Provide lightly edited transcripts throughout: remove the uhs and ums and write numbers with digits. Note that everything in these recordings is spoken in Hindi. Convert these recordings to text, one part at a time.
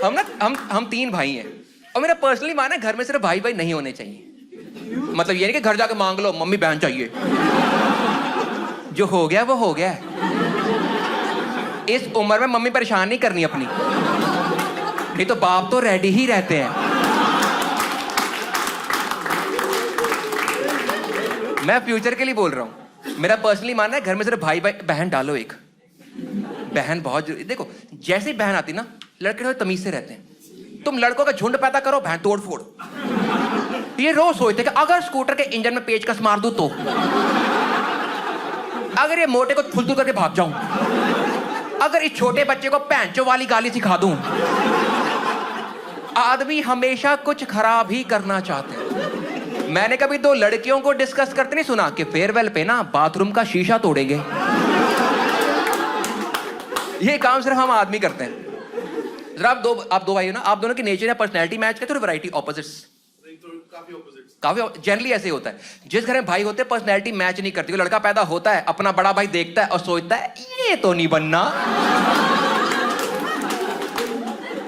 हम 3 भाई हैं और मेरा पर्सनली मानना है घर में सिर्फ भाई भाई नहीं होने चाहिए। मतलब ये नहीं कि घर जाके मांग लो मम्मी बहन चाहिए, जो हो गया वो हो गया। इस उम्र में मम्मी परेशान नहीं करनी अपनी, नहीं तो बाप तो रेडी ही रहते हैं। मैं फ्यूचर के लिए बोल रहा हूं, मेरा पर्सनली मानना है घर में सिर्फ भाई भाई, बहन डालो एक, बहन बहुत जरूरी। देखो जैसे ही बहन आती ना, लड़के थोड़े तमीज से रहते हैं। तुम लड़कों का झुंड पैदा करो, बहन तोड़ फोड़। ये रोज सोचते कि अगर स्कूटर के इंजन में पेचकस मार दूं तो, अगर ये मोटे को फुलतू करके भाग जाऊं, अगर इस छोटे बच्चे को पैंचो वाली गाली सिखा दूं। आदमी हमेशा कुछ खराब ही करना चाहते हैं। मैंने कभी 2 लड़कियों को डिस्कस करते नहीं सुना कि फेयरवेल पे ना बाथरूम का शीशा तोड़ेंगे। ये काम सिर्फ हम आदमी करते हैं। जरा आप दो भाई हो ना, आप दोनों की नेचर या पर्सनैलिटी मैच करते हो, वैरायटी ऑपोजिट्स। काफी जनरली ऐसे ही होता है। जिस घर में भाई होते हैं पर्सनैलिटी मैच नहीं करती। लड़का पैदा होता है, अपना बड़ा भाई देखता है और सोचता है ये तो नहीं बनना।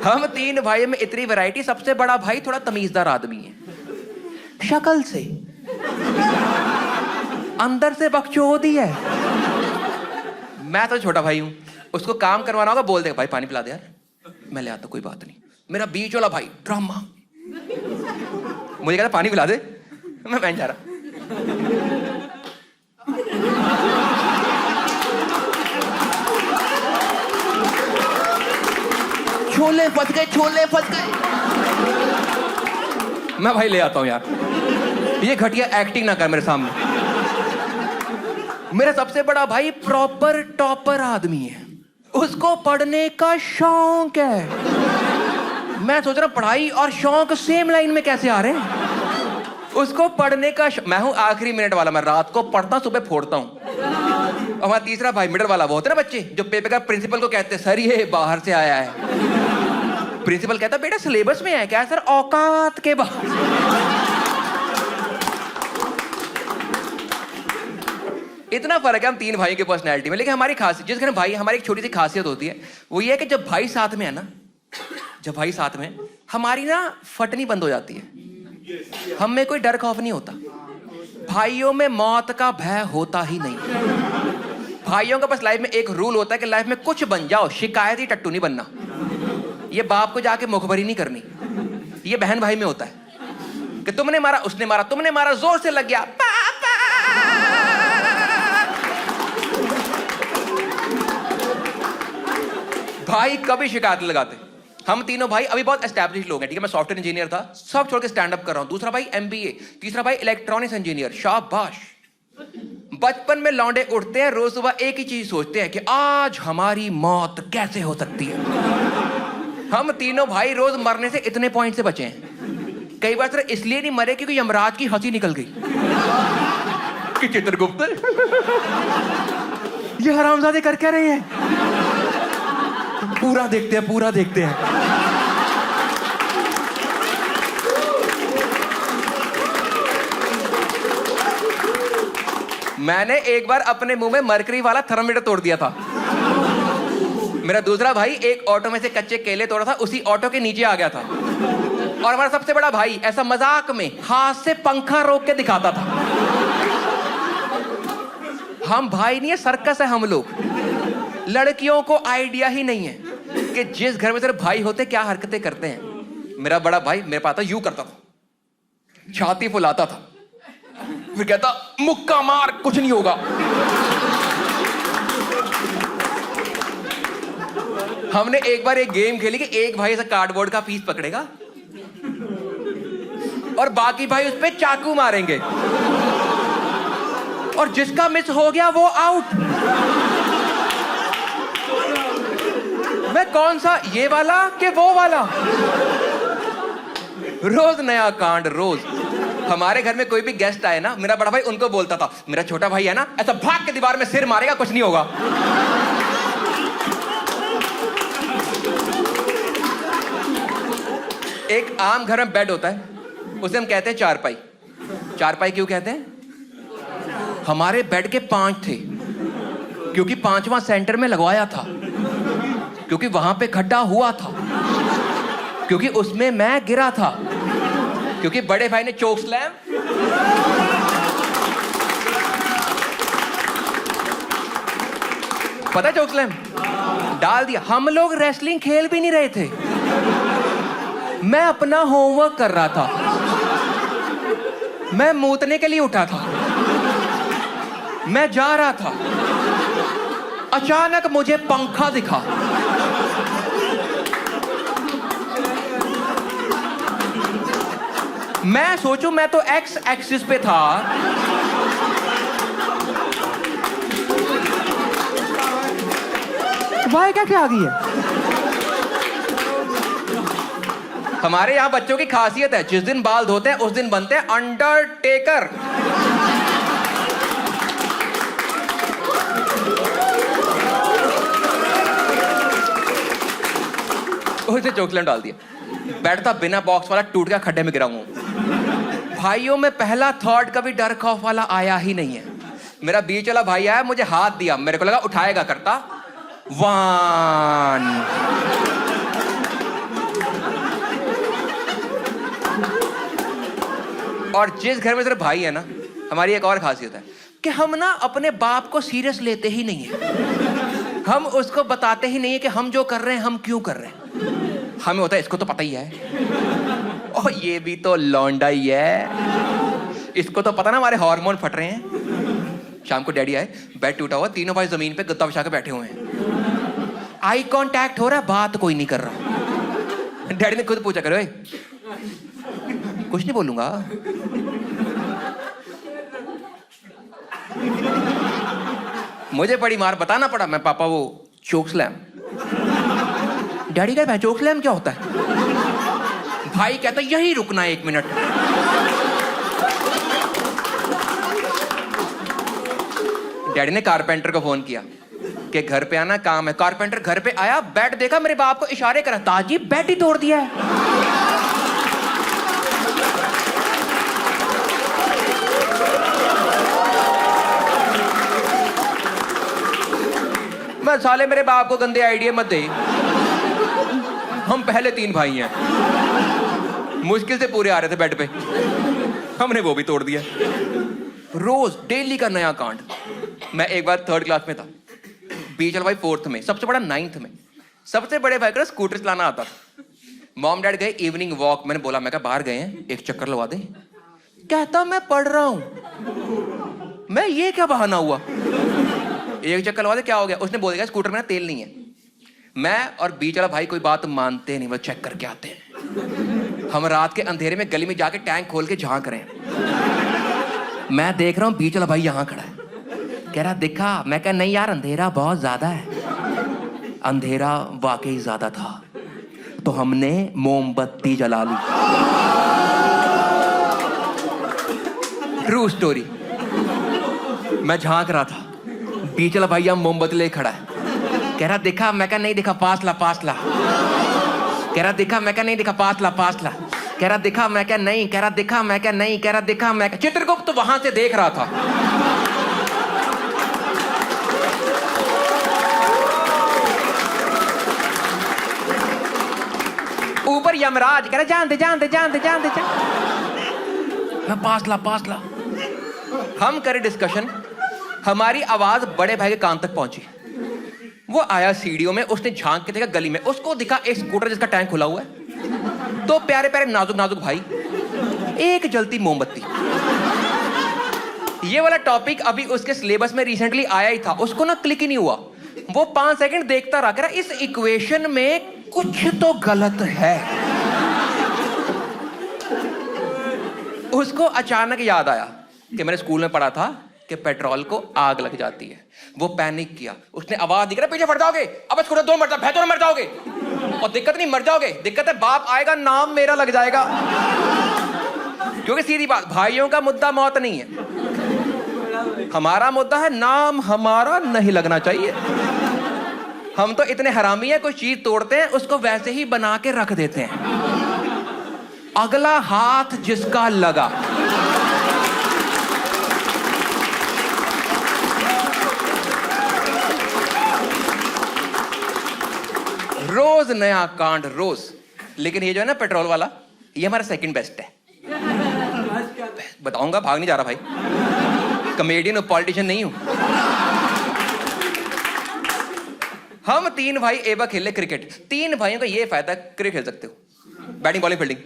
हम 3 भाई में इतनी वैरायटी। सबसे बड़ा भाई थोड़ा तमीजदार आदमी है, शक्ल से, अंदर से बकचोदी है। मैं तो छोटा भाई हूं, उसको काम करवाना होगा बोल देगा भाई पानी पिला दे यार, मैं ले आता, कोई बात नहीं। मेरा बीच वाला भाई ड्रामा, मुझे कहता पानी पिला दे, मैं जा रहा। छोले फंस गए, छोले फंस गए, मैं भाई ले आता हूं यार, ये घटिया एक्टिंग ना कर मेरे सामने। मेरा सबसे बड़ा भाई प्रॉपर टॉपर आदमी है, उसको पढ़ने का शौक है। मैं सोच रहा पढ़ाई और शौक सेम लाइन में कैसे आ रहे हैं। उसको पढ़ने का मैं हूं आखिरी मिनट वाला, मैं रात को पढ़ता सुबह फोड़ता हूं। और हमारा तीसरा भाई मिडल वाला, वो होते ना बच्चे जो पेपर का प्रिंसिपल को कहते हैं सर ये बाहर से आया है। प्रिंसिपल कहता बेटा सिलेबस में है क्या? सर औकात के बाहर। इतना फर्क है हम 3 भाई के पर्सनैलिटी में। लेकिन हमारी खासियत, जिस घर भाई, हमारी एक छोटी सी खासियत होती है, वो ये है कि जब भाई साथ में है ना, जब भाई साथ में, हमारी ना फटनी बंद हो जाती है। हम में कोई डर खौफ नहीं होता। भाइयों में मौत का भय होता ही नहीं। भाइयों का बस लाइफ में एक रूल होता है कि लाइफ में कुछ बन जाओ, शिकायती टट्टू नहीं बनना। ये बाप को जाके मुखबरी नहीं करनी। ये बहन भाई में होता है कि तुमने मारा, उसने मारा, तुमने मारा, जोर से लग गया, पापा। भाई कभी शिकायत लगाते। हम तीनों भाई अभी बहुत एस्टैब्लिश लोग हैं, ठीक है। मैं सॉफ्टवेयर इंजीनियर था, सब छोड़ के स्टैंड अप कर रहा हूं। दूसरा भाई एमबीए, तीसरा भाई इलेक्ट्रॉनिक्स इंजीनियर, शाबाश। बचपन में लौंडे उठते हैं, रोज सुबह एक ही चीज सोचते हैं कि आज हमारी मौत कैसे हो सकती है। हम तीनों भाई रोज मरने से इतने पॉइंट से बचे हैं। कई बार सिर्फ इसलिए नहीं मरे क्योंकि यमराज की हंसी निकल गई कि चित्रगुप्त ये हरामजादे कर क्या रहे हैं। पूरा देखते हैं, पूरा देखते हैं। मैंने एक बार अपने मुंह में मरकरी वाला थर्मामीटर तोड़ दिया था। मेरा दूसरा भाई एक ऑटो में से कच्चे केले तोड़ा था, उसी ऑटो के नीचे आ गया था। और हमारा सबसे बड़ा भाई ऐसा मजाक में हाथ से पंखा रोक के दिखाता था। हम भाई नहीं है, सर्कस है हम लोग। लड़कियों को आइडिया ही नहीं है कि जिस घर में सिर्फ भाई होते क्या हरकतें करते हैं। मेरा बड़ा भाई मेरे पास यूं करता था, छाती फुलाता था, फिर कहता मुक्का मार कुछ नहीं होगा। हमने एक बार एक गेम खेली कि एक भाई ऐसा कार्डबोर्ड का पीस पकड़ेगा और बाकी भाई उस पे चाकू मारेंगे और जिसका मिस हो गया वो आउट। मैं कौन सा, ये वाला कि वो वाला? रोज नया कांड, रोज। हमारे घर में कोई भी गेस्ट आए ना, मेरा बड़ा भाई उनको बोलता था, मेरा छोटा भाई है ना ऐसा भाग के दीवार में सिर मारेगा, कुछ नहीं होगा। एक आम घर में बेड होता है, उसे हम कहते हैं चारपाई। चारपाई क्यों कहते हैं? हमारे बेड के 5 थे क्योंकि 5वां सेंटर में लगवाया था, क्योंकि वहां पे खड्डा हुआ था। क्योंकि उसमें मैं गिरा था, क्योंकि बड़े भाई ने चोक स्लैम, पता है चोक स्लैम डाल दिया। हम लोग रेसलिंग खेल भी नहीं रहे थे, मैं अपना होमवर्क कर रहा था, मैं मूतने के लिए उठा था, मैं जा रहा था, अचानक मुझे पंखा दिखा। मैं सोचूं मैं तो एक्स एक्सिस पे था, भाई क्या आ गई है। हमारे यहां बच्चों की खासियत है, जिस दिन बाल धोते हैं उस दिन बनते हैं अंडरटेकर। उसे चोकलेट डाल दिया, बैठता बिना बॉक्स वाला, टूट गया, खड्डे में गिरा हूं। भाइयों में पहला थॉट कभी डर खौफ वाला आया ही नहीं है। मेरा बीच वाला भाई आया, मुझे हाथ दिया, मेरे को लगा उठाएगा, करता 1 और जिस घर में सिर्फ भाई है ना, हमारी एक और खासियत है कि हम ना अपने बाप को सीरियस लेते ही नहीं है। हम उसको बताते ही नहीं है कि हम जो कर रहे हैं हम क्यों कर रहे हैं। हमें होता है इसको तो पता ही है, और ये भी तो लौंडा ही है, इसको तो पता ना हमारे हार्मोन फट रहे हैं। शाम को डैडी आए, बेड टूटा हुआ, तीनों भाई जमीन पे गद्दा बिछा के बैठे हुए हैं, आई कांटेक्ट हो रहा है, बात कोई नहीं कर रहा। डैडी ने खुद पूछा, करो कुछ नहीं बोलूंगा। मुझे बड़ी मार बताना पड़ा, मैं पापा वो चोक स्लैम। डैडी कहता है चोक स्लैम क्या होता है? भाई कहता यही रुकना 1 मिनट। डैडी ने कारपेंटर को फोन किया कि घर पे आना, काम है। कारपेंटर घर पे आया, बेड देखा, मेरे बाप को इशारे करा, ताजी बेड ही तोड़ दिया है। मैं साले मेरे बाप को गंदे आइडिया मत दे, हम पहले 3 भाई हैं, मुश्किल से पूरे आ रहे थे बेड पे, हमने वो भी तोड़ दिया। रोज डेली का नया कांड। मैं एक बार 3rd क्लास में था, बीच वाला भाई 4th में, सबसे बड़ा 9th में। सबसे बड़े भाई का स्कूटर चलाना आता था। मॉम डैड गए इवनिंग वॉक, मैंने बोला, मैं बाहर गए हैं, एक चक्कर लगा दे। कहता मैं पढ़ रहा हूं। मैं ये क्या बहाना हुआ, एक चक्कर लगा दे, क्या हो गया? उसने बोल दिया स्कूटर में तेल नहीं है। मैं और बीच वाला भाई कोई बात मानते नहीं, वो चेक करके आते हैं। हम रात के अंधेरे में गली में जाके टैंक खोल के झांक रहे हैं। मैं देख रहा हूँ बीच वाला भाई यहाँ खड़ा है, कह रहा देखा? मैं कह नहीं यार, अंधेरा बहुत ज्यादा है। अंधेरा वाकई ज्यादा था, तो हमने मोमबत्ती जला ली। True story. मैं झांक रहा था, बीच वाला भाई मोमबत्ती ले खड़ा है, कह रहा देखा? मैं कहा नहीं देखा, पास ला। कह रहा देखा? मैं कहा नहीं देखा, पास ला। कह रहा देखा? मैं कहा नहीं। कह रहा देखा? मैं कहा नहीं। कह रहा देखा? मैं चित्रगुप्त तो वहां से देख रहा था। ऊपर यमराज कह रहा जान दे। मैं पास ला। हम करे डिस्कशन, हमारी आवाज बड़े भाई के कान तक पहुंची। वो आया सीढ़ियों में, उसने झांक के देखा गली में, उसको दिखा एक स्कूटर जिसका टैंक खुला हुआ है, तो प्यारे प्यारे नाजुक भाई, एक जलती मोमबत्ती। ये वाला टॉपिक अभी उसके सिलेबस में रिसेंटली आया ही था, उसको ना क्लिक ही नहीं हुआ। वो 5 सेकंड देखता रहा, कह रहा इस इक्वेशन में कुछ तो गलत है। उसको अचानक याद आया कि मैंने स्कूल में पढ़ा था कि पेट्रोल को आग लग जाती है। वो पैनिक किया, उसने आवाज दी, पीछे फट जाओगे, अब स्कूटर 2 मर जाओगे। और दिक्कत नहीं, मर जाओगे, दिक्कत है बाप आएगा, नाम मेरा लग जाएगा। क्योंकि सीधी बात, भाइयों का मुद्दा मौत नहीं है, हमारा मुद्दा है नाम हमारा नहीं लगना चाहिए। हम तो इतने हरामी हैं, कोई चीज तोड़ते हैं उसको वैसे ही बना के रख देते हैं, अगला हाथ जिसका लगा। रोज नया कांड, रोज। लेकिन ये जो है ना पेट्रोल वाला, ये हमारा सेकंड बेस्ट है। बताऊंगा, भाग नहीं जा रहा भाई, कॉमेडियन और पॉलिटिशियन नहीं हूं। हम 3 भाई एक बार खेले क्रिकेट। 3 भाइयों का ये फायदा, क्रिकेट खेल सकते हो, बैटिंग बॉलिंग फील्डिंग।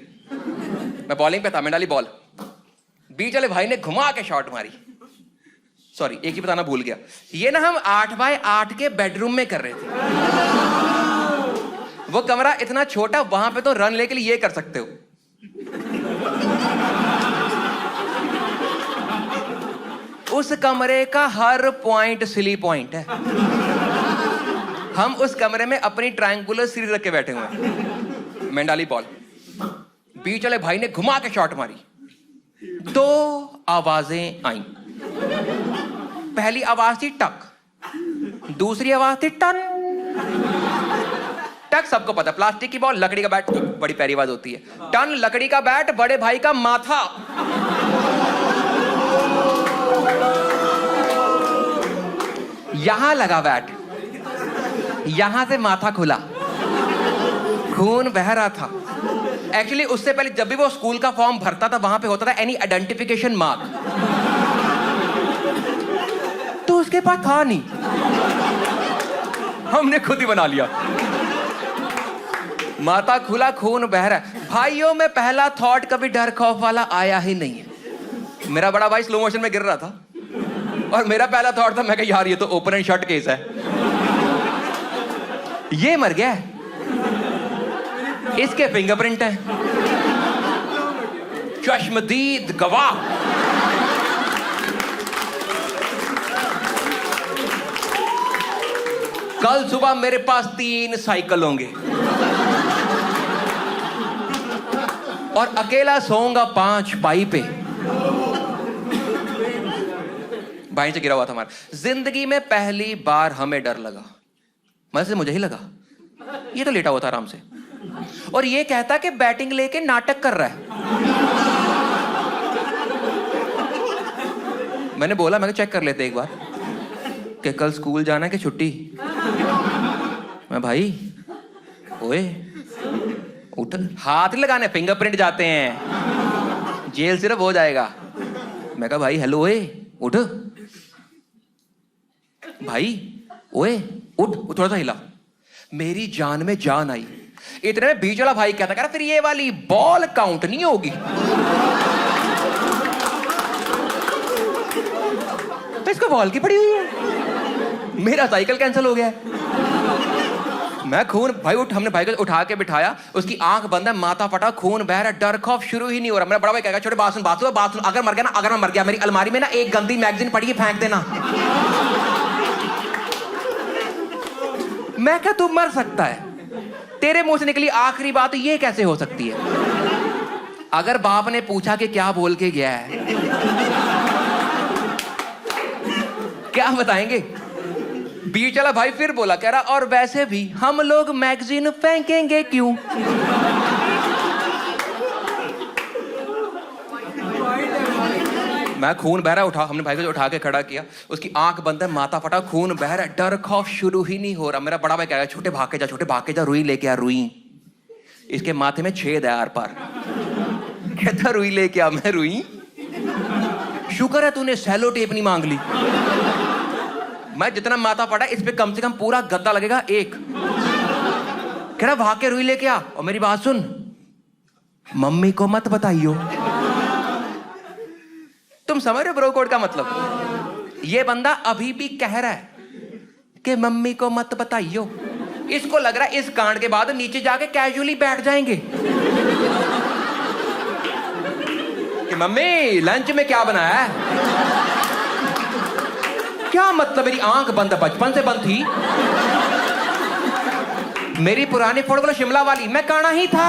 मैं बॉलिंग पे था, मैं डाली बॉल, बीच वाले भाई ने घुमा के शॉट मारी। सॉरी, एक ही बताना भूल गया, ये ना हम 8x8 के बेडरूम में कर रहे थे। वो कमरा इतना छोटा, वहां पे तो रन लेने के लिए ये कर सकते हो। उस कमरे का हर पॉइंट सिली पॉइंट है। हम उस कमरे में अपनी ट्रायंगुलर सीरीज रख के बैठे हुए हैं। मैं डाली बॉल, बीच वाले भाई ने घुमा के शॉट मारी। 2 आवाजें आई। पहली आवाज थी टक, दूसरी आवाज थी टन। टक सबको पता, प्लास्टिक की बॉल, लकड़ी का बैट, बड़ी प्यारी आवाज होती है। टन लकड़ी का बैट, बड़े भाई का माथा। यहां लगा बैट, यहां से माथा खुला, खून बह रहा था। एक्चुअली उससे पहले जब भी वो स्कूल का फॉर्म भरता था, वहां पे होता था एनी आइडेंटिफिकेशन मार्क, तो उसके पास था नहीं, हमने खुद ही बना लिया। माथा खुला, खून बह रहा है। भाइयों में पहला थॉट कभी डर खौफ वाला आया ही नहीं है। मेरा बड़ा भाई स्लो मोशन में गिर रहा था और मेरा पहला थॉट था, मैं कहा यार ये तो ओपन एंड शट केस है, ये मर गया है, इसके फिंगरप्रिंट है, चश्मदीद गवाह। कल सुबह मेरे पास 3 साइकिल होंगे और अकेला सोऊंगा 5 पाई पे। भाई से गिरा हुआ था हमारा। जिंदगी में पहली बार हमें डर लगा, मतलब से मुझे ही लगा। ये तो लेटा हुआ था आराम से और ये कहता कि बैटिंग लेके नाटक कर रहा है। मैंने बोला, मैं चेक कर लेते एक बार कि कल स्कूल जाना कि छुट्टी। मैं भाई ओए उठ, हाथ नहीं लगाने, फिंगरप्रिंट जाते हैं, जेल सिर्फ हो जाएगा। मैं कहा भाई हेलो, ओए उठ भाई, ओए उठ। थोड़ा सा हिला, मेरी जान में जान आई। इतने में बीच वाला भाई कहता, फिर ये वाली बॉल काउंट नहीं होगी। तो इसको बॉल की पड़ी हुई है, मेरा साइकिल कैंसिल हो गया है। मैं खून, भाई उठ, हमने भाई को उठा के बिठाया, उसकी आंख बंद है, माथा फटा, खून बह रहा, डर खौफ शुरू ही नहीं हो रहा। मेरा बड़ा भाई कहेगा छोटे बात सुन, अगर मर गया ना, अगर मैं मर गया, मेरी अलमारी में ना एक गंदी मैगजीन पड़ी है, फेंक देना। मैं क्या, तू मर सकता है, तेरे मुंह से निकली आखिरी बात ये कैसे हो सकती है? अगर बाप ने पूछा कि क्या बोल के गया है, क्या बताएंगे? बीच वाला भाई फिर बोला, कह रहा और वैसे भी हम लोग मैगजीन फेंकेंगे क्यों? मैं खून बह रहा उठा, हमने भाई को उठा के खड़ा किया, उसकी आंख बंद है, माथा फटा, खून बह रहा, डर खौफ शुरू ही नहीं हो रहा। मेरा बड़ा भाई कह रहा, छोटे भाग के जा, रुई लेके आ, रुई। इसके माथे में छेद है आर पार। कहता रुई लेके आ। मैं रुई, शुक्र है तूने सेलो टेप नहीं मांग ली। मैं जितना माथा फटा, इस पे कम से कम पूरा गद्दा लगेगा एक। कह रहा भाग के रुई लेके आ, और मेरी बात सुन, मम्मी को मत बताइयो। तुम समझ रहे हो ब्रो कोड का मतलब? ये बंदा अभी भी कह रहा है कि मम्मी को मत बताइयो। इसको लग रहा है इस कांड के बाद नीचे जाके कैजुअली बैठ जाएंगे कि मम्मी लंच में क्या बनाया है? क्या मतलब? मेरी आंख बंद, बचपन से बंद थी। मेरी पुरानी फोटो शिमला वाली, मैं काना ही था।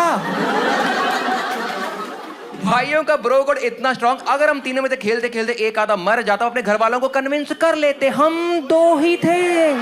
भाइयों का ब्रो कोड इतना स्ट्रांग, अगर हम तीनों में से खेलते खेलते एक आधा मर जाता, अपने घर वालों को कन्विंस कर लेते, हम 2 ही थे।